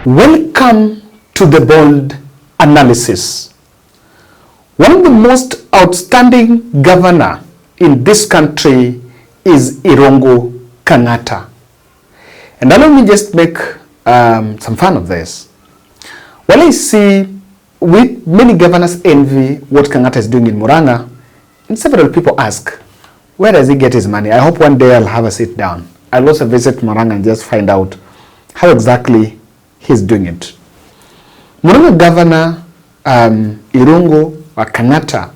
Welcome to the bold analysis. One of the most outstanding governor in this country is Irungu Kang'ata. And allow me just make some fun of this. Well, I see many governors envy what Kang'ata is doing in Murang'a, and several people ask, where does he get his money? I hope one day I'll have a sit down. I'll also visit Murang'a and just find out how exactly he's doing it. Murang'a Governor Irungu Kang'ata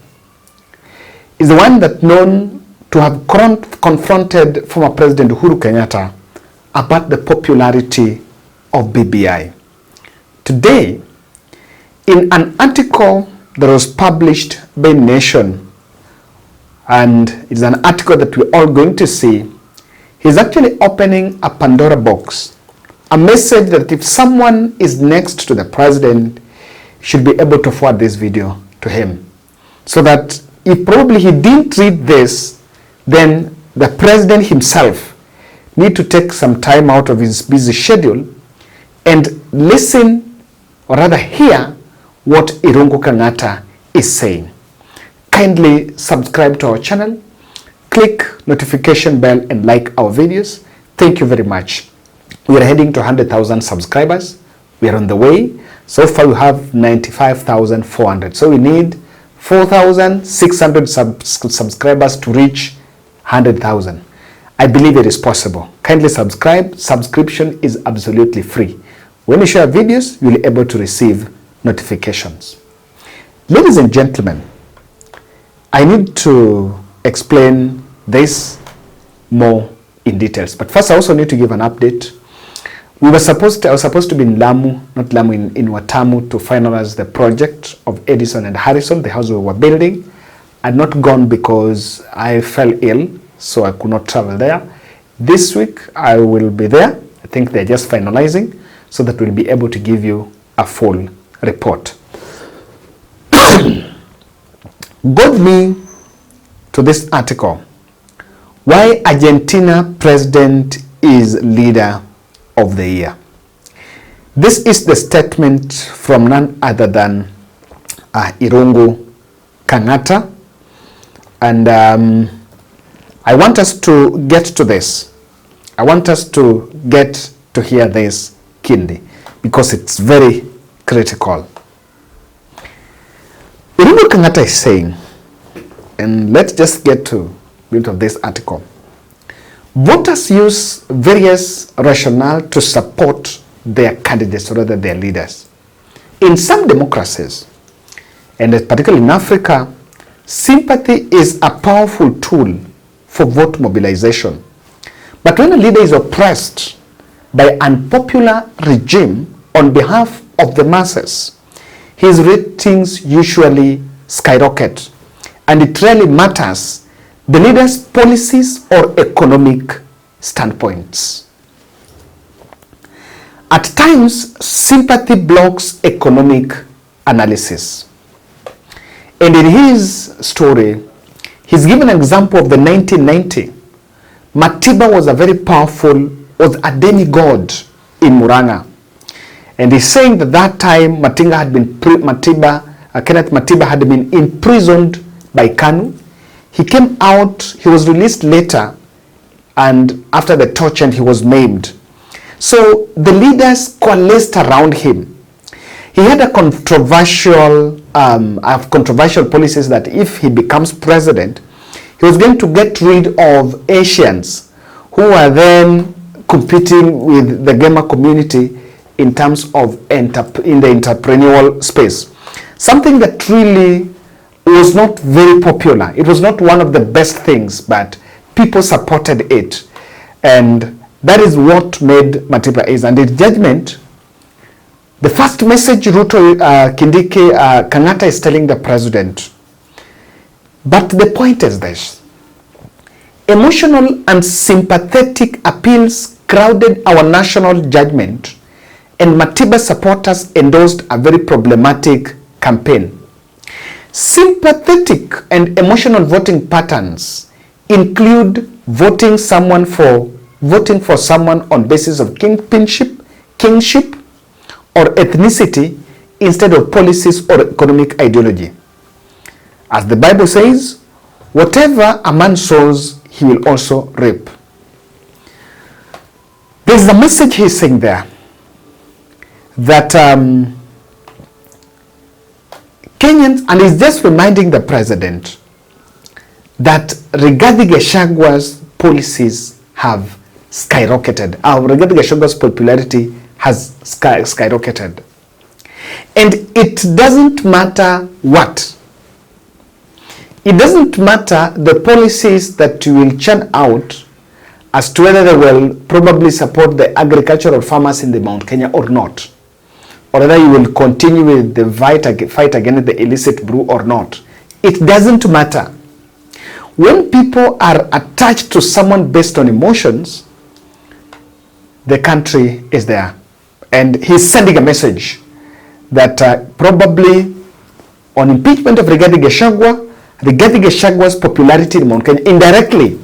is the one that known to have confronted former President Uhuru Kenyatta about the popularity of BBI. Today, in an article that was published by Nation, and it's an article that we're all going to see, he's actually opening a Pandora box, a message that if someone is next to the president, should be able to forward this video to him. So that if probably he didn't read this, then the president himself need to take some time out of his busy schedule and listen, or rather hear, what Irungu Kang'ata is saying. Kindly subscribe to our channel, click notification bell and like our videos. Thank you very much. We are heading to 100,000 subscribers. We are on the way. So far we have 95,400. So we need 4,600 subscribers to reach 100,000. I believe it is possible. Kindly subscribe. Subscription is absolutely free. When you share videos, you'll be able to receive notifications. Ladies and gentlemen, I need to explain this more in details. But first, I also need to give an update. I was supposed to be in Lamu, not Lamu, in Watamu, to finalize the project of Edison and Harrison, the house we were building. I had not gone because I fell ill, so I could not travel there. This week, I will be there. I think they're just finalizing so that we'll be able to give you a full report. Got me to this article. Why Argentina president is leader of the year. This is the statement from none other than Irungu Kang'ata, and I want us to get to this. I want us to get to hear this keenly because it's very critical. Irungu Kang'ata is saying, and let's just get to the bit of this article. Voters use various rationale to support their candidates, or rather their leaders. In some democracies, and particularly in Africa, sympathy is a powerful tool for vote mobilization. But when a leader is oppressed by an unpopular regime on behalf of the masses, his ratings usually skyrocket, and it rarely matters the leader's policies or economic standpoints. At times, sympathy blocks economic analysis. And in his story, he's given an example of the 1990. Matiba was a very powerful, was a demigod in Murang'a. And he's saying that that time Kenneth Matiba had been imprisoned by KANU. He came out, he was released later, and after the torture, and he was maimed. So the leaders coalesced around him. He had a controversial policies that if he becomes president, he was going to get rid of Asians who were then competing with the gamer community in terms of in the entrepreneurial space. Something that really was not very popular. It was not one of the best things, but people supported it. And that is what made Matiba is. And in judgment, the first message Ruto Kang'ata is telling the president. But the point is this. Emotional and sympathetic appeals crowded our national judgment, and Matiba supporters endorsed a very problematic campaign. Sympathetic and emotional voting patterns include voting for someone on basis of kingship, or ethnicity instead of policies or economic ideology. As the Bible says, whatever a man sows, he will also reap. There's a message he's saying there that Kenyans, and he's just reminding the president that Rigathi Gachagua's policies have skyrocketed. Rigathi Gachagua's popularity has skyrocketed. And it doesn't matter what. It doesn't matter the policies that you will churn out as to whether they will probably support the agricultural farmers in the Mount Kenya or not, or whether you will continue with the fight against the illicit brew or not. It doesn't matter. When people are attached to someone based on emotions, the country is there. And he's sending a message that probably on impeachment of Rigathi Gachagua's popularity in Mount Kenya, indirectly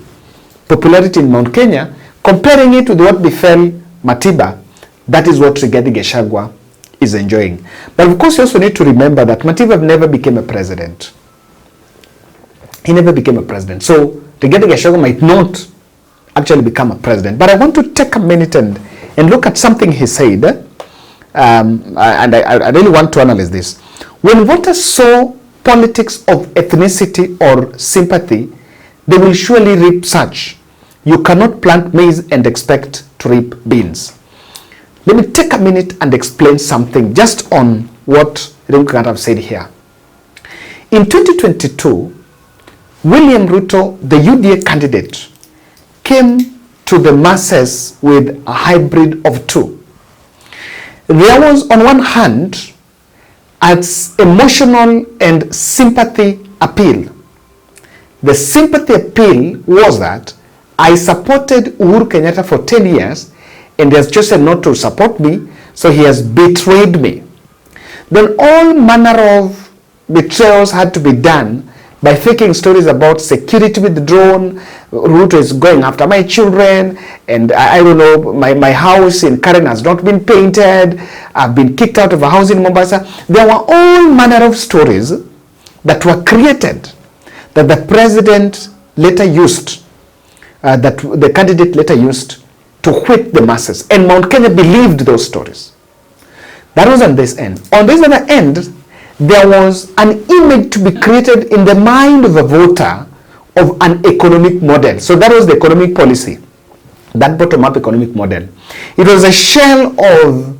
popularity in Mount Kenya, comparing it with what befell Matiba, that is what Rigathi Gachagua is enjoying. But of course, you also need to remember that Matiba never became a president. He never became a president. So Rigathi Gachagua might not actually become a president. But I want to take a minute and look at something he said. And I really want to analyze this. When voters saw politics of ethnicity or sympathy, they will surely reap such. You cannot plant maize and expect to reap beans. Let me take a minute and explain something just on what Rigathi have said here. In 2022, William Ruto, the UDA candidate, came to the masses with a hybrid of two. There was, on one hand, an emotional and sympathy appeal. The sympathy appeal was that I supported Uhuru Kenyatta for 10 years and he has chosen not to support me, so he has betrayed me. Then all manner of betrayals had to be done by faking stories about security withdrawn, Ruto is going after my children, and I don't know, my house in Karen has not been painted, I've been kicked out of a house in Mombasa. There were all manner of stories that were created that the president later used, that the candidate later used to whip the masses. And Mount Kenya believed those stories. That was on this end. On this other end, there was an image to be created in the mind of a voter of an economic model. So that was the economic policy, that bottom-up economic model. It was a shell of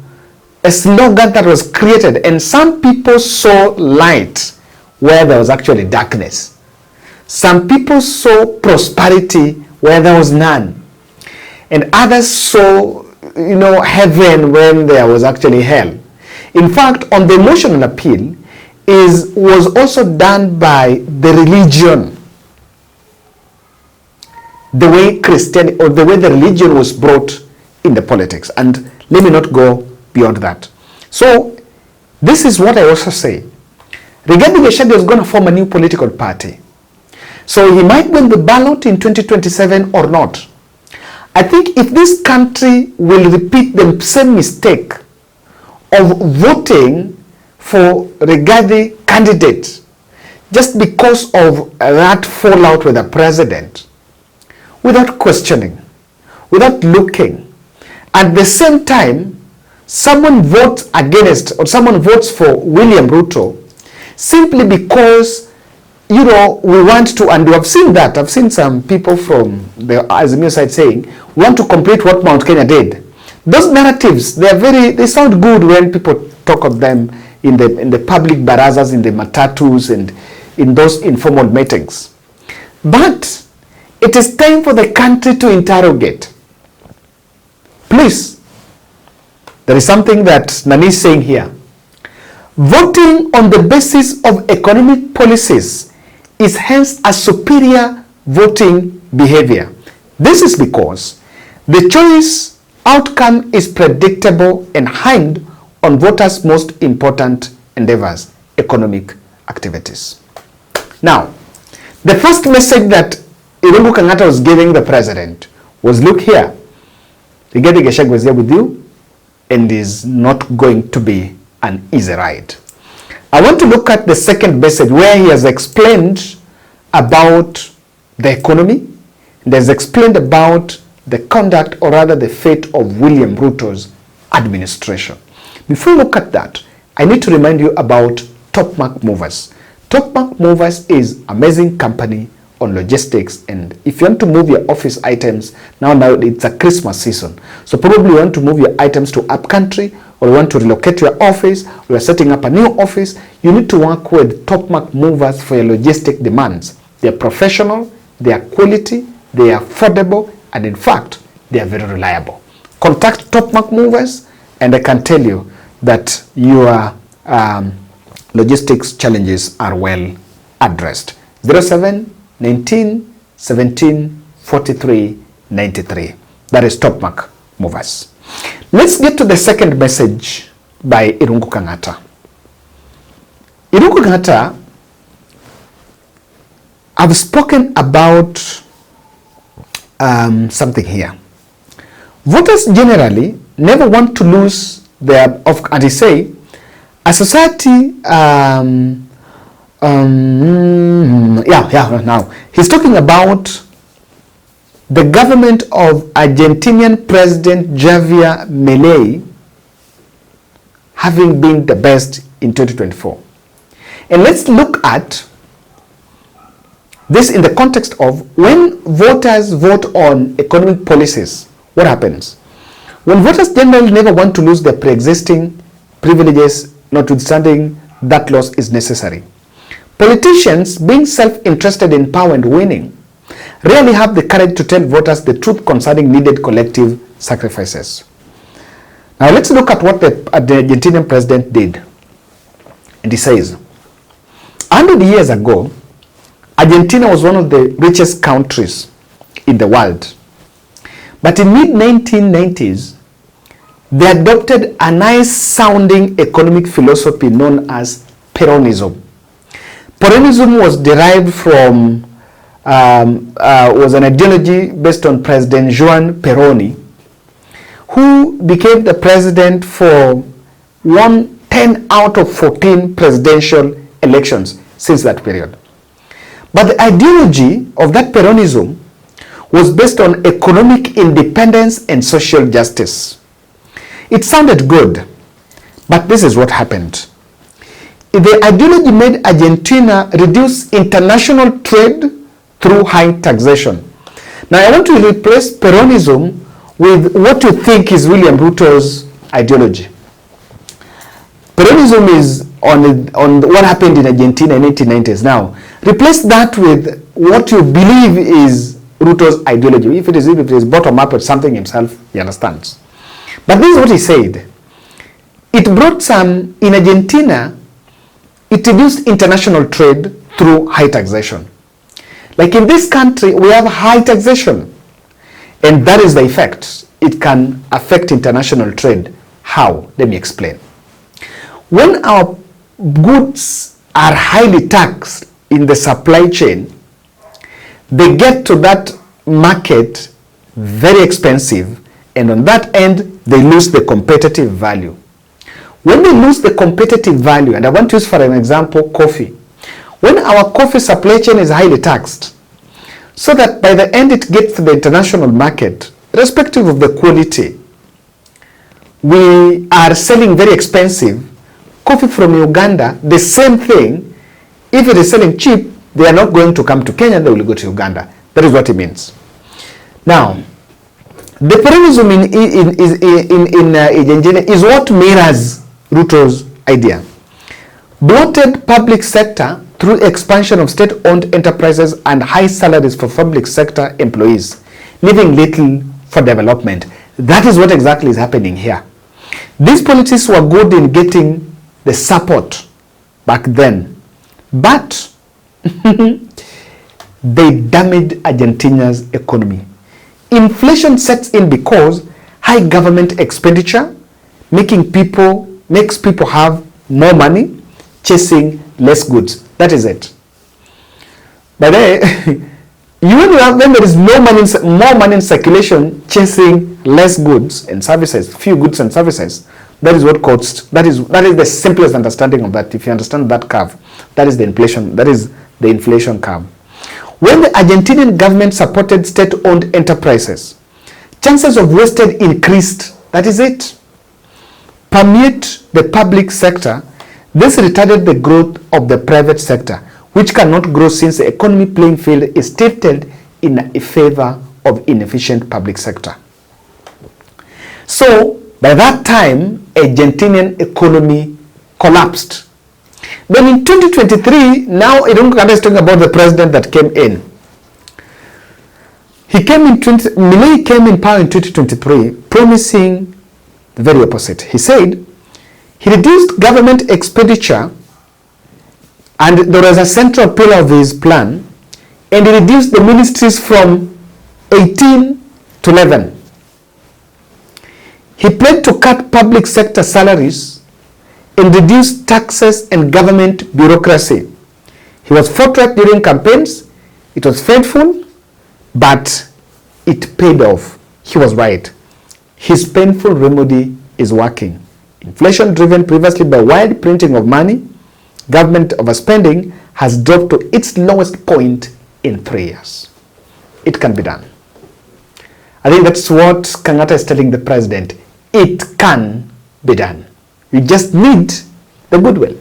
a slogan that was created, and some people saw light where there was actually darkness. Some people saw prosperity where there was none. And others saw, heaven when there was actually hell. In fact, on the emotional appeal, was also done by the religion, the way Christianity or the way the religion was brought in the politics. And let me not go beyond that. So this is what I also say. Rigathi Gachagua is going to form a new political party. So he might win the ballot in 2027 or not. I think if this country will repeat the same mistake of voting for Rigathi candidate just because of that fallout with the president, without questioning, without looking, at the same time, someone votes against or someone votes for William Ruto simply because, we want to, and we have seen that. I've seen some people from the Azimio side saying, we want to complete what Mount Kenya did. Those narratives, they sound good when people talk of them in the public barazas, in the matatus, and in those informal meetings. But it is time for the country to interrogate. Please, there is something that Nani is saying here. Voting on the basis of economic policies is hence a superior voting behavior. This is because the choice outcome is predictable and hinged on voters' most important endeavors, economic activities. Now, the first message that Uhuru Kenyatta was giving the president was, look here, Rigathi Gachagua is here with you. and is not going to be an easy ride. I want to look at the second message where he has explained about the economy, and has explained about the conduct, or rather the fate of William Ruto's administration. Before we look at that, I need to remind you about Topmark Movers. Topmark Movers is an amazing company on logistics, and if you want to move your office items, now it's a Christmas season, so probably you want to move your items to upcountry, or you want to relocate your office, or you're setting up a new office, you need to work with Topmark Movers for your logistic demands. They're professional, they are quality, they are affordable, and in fact, they are very reliable. Contact Topmark Movers, and I can tell you that your logistics challenges are well addressed. 07 19 17 43 93. That is Topmark Movers. Let's get to the second message by Irungu Kang'ata. Irungu Kang'ata, I've spoken about something here. Voters generally never want to lose their, and he say, a society, now he's talking about the government of Argentinian President Javier Milei having been the best in 2024. And let's look at this in the context of when voters vote on economic policies, what happens? When voters generally never want to lose their pre-existing privileges, notwithstanding that loss is necessary. Politicians, being self-interested in power and winning, rarely have the courage to tell voters the truth concerning needed collective sacrifices. Now let's look at what the Argentinian president did. And he says, 100 years ago, Argentina was one of the richest countries in the world. But in mid-1990s, they adopted a nice-sounding economic philosophy known as Peronism. Peronism was derived from, was an ideology based on President Juan Peroni, who became the president for 10 out of 14 presidential elections since that period. But the ideology of that Peronism was based on economic independence and social justice. It sounded good, but this is what happened. The ideology made Argentina reduce international trade through high taxation. Now I want to replace Peronism with what you think is William Ruto's ideology. Peronism is on what happened in Argentina in the 1890s. Now, replace that with what you believe is Ruto's ideology. If it is bottom up or something himself, he understands. But this is what he said. It brought some, in Argentina, it reduced international trade through high taxation. Like in this country, we have high taxation. And that is the effect. It can affect international trade. How? Let me explain. When our goods are highly taxed in the supply chain, they get to that market very expensive, and on that end, they lose the competitive value. When they lose the competitive value, and I want to use for an example, coffee. When our coffee supply chain is highly taxed, so that by the end it gets to the international market, irrespective of the quality, we are selling very expensive coffee from Uganda, the same thing. If it is selling cheap, they are not going to come to Kenya, they will go to Uganda. That is what it means. Now, the Peronism in Argentina is what mirrors Ruto's idea. Bloated public sector through expansion of state-owned enterprises and high salaries for public sector employees, leaving little for development. That is what exactly is happening here. These politics were good in getting the support back then, but they damaged Argentina's economy. Inflation sets in because high government expenditure makes people have more money chasing less goods. That is it. But when there is more money in circulation chasing less goods and services, few goods and services, that is what costs. That is the simplest understanding of that. If you understand that curve, that is the inflation curve. When the Argentinian government supported state-owned enterprises, chances of wasted increased. That is it. Permeate the public sector. This retarded the growth of the private sector, which cannot grow since the economy playing field is tilted in favor of inefficient public sector. So by that time, Argentinian economy collapsed. Then in 2023, now Irungu is talking about the president that came in. Milei came in power in 2023, promising the very opposite. He said he reduced government expenditure, and there was a central pillar of his plan, and he reduced the ministries from 18 to 11. He planned to cut public sector salaries and reduce taxes and government bureaucracy. He was forthright during campaigns. It was painful, but it paid off. He was right. His painful remedy is working. Inflation driven previously by wide printing of money, government overspending has dropped to its lowest point in 3 years. It can be done. I think that's what Kangata is telling the president. It can be done. You just need the goodwill.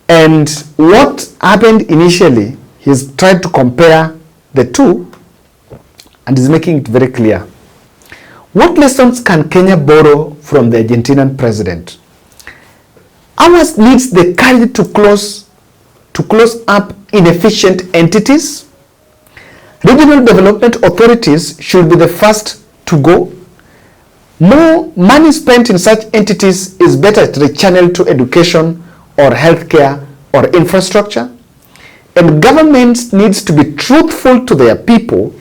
And what happened initially, he's tried to compare the two and is making it very clear. What lessons can Kenya borrow from the Argentinian president? Ours needs the courage to close up inefficient entities. Regional development authorities should be the first to go. More money spent in such entities is better rechanneled to education or healthcare or infrastructure. And governments needs to be truthful to their people,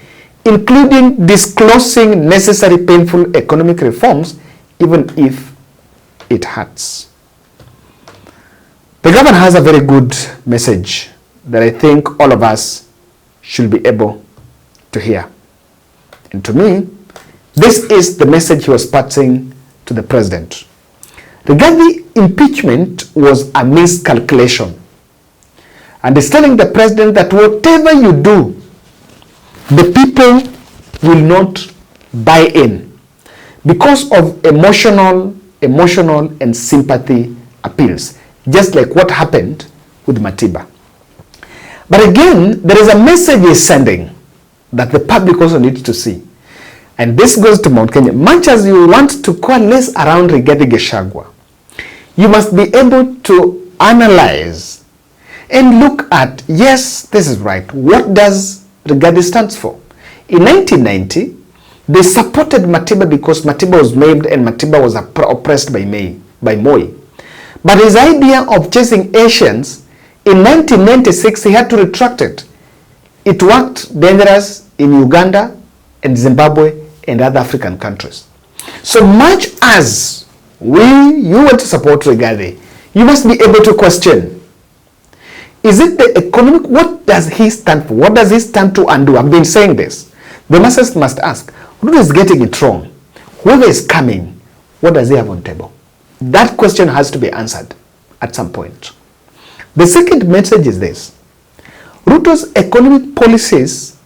including disclosing necessary painful economic reforms, even if it hurts. The government has a very good message that I think all of us should be able to hear. And to me, this is the message he was passing to the president. Rigathi impeachment was a miscalculation. And he's telling the president that whatever you do, the people will not buy in because of emotional and sympathy appeals, just like what happened with Matiba. But again, there is a message he's sending that the public also needs to see. And this goes to Mount Kenya. Much as you want to coalesce around Rigathi Gachagua, you must be able to analyze and look at, yes, this is right. What does Rigathi stand for? In 1990, they supported Matiba because Matiba was maimed and Matiba was oppressed by Moi. But his idea of chasing Asians, in 1996, he had to retract it. It worked dangerous in Uganda and Zimbabwe and other African countries. So much as you want to support Rigathi, you must be able to question, is it the economic, what does he stand for? What does he stand to undo? I've been saying this. The masses must ask, who is getting it wrong? Whoever is coming, what does he have on table? That question has to be answered at some point. The second message is this. Ruto's economic policies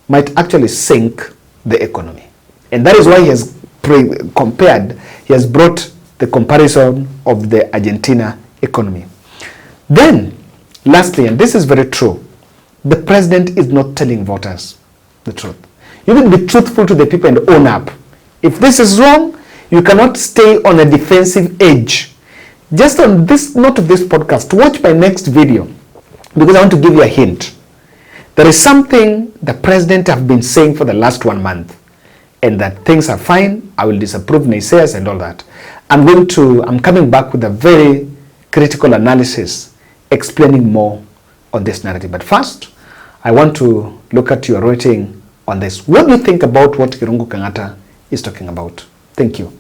might actually sink the economy. And that is why he has he has brought the comparison of the Argentina economy. Then, lastly, and this is very true, the president is not telling voters the truth. You need to be truthful to the people and own up. If this is wrong, you cannot stay on a defensive edge. Just on this note of this podcast, watch my next video because I want to give you a hint. There is something the president have been saying for the last 1 month, and that things are fine. I will disapprove naysayers and all that. I'm coming back with a very critical analysis explaining more on this narrative. But first, I want to look at your rating on this. What do you think about what Irungu Kangata is talking about? Thank you.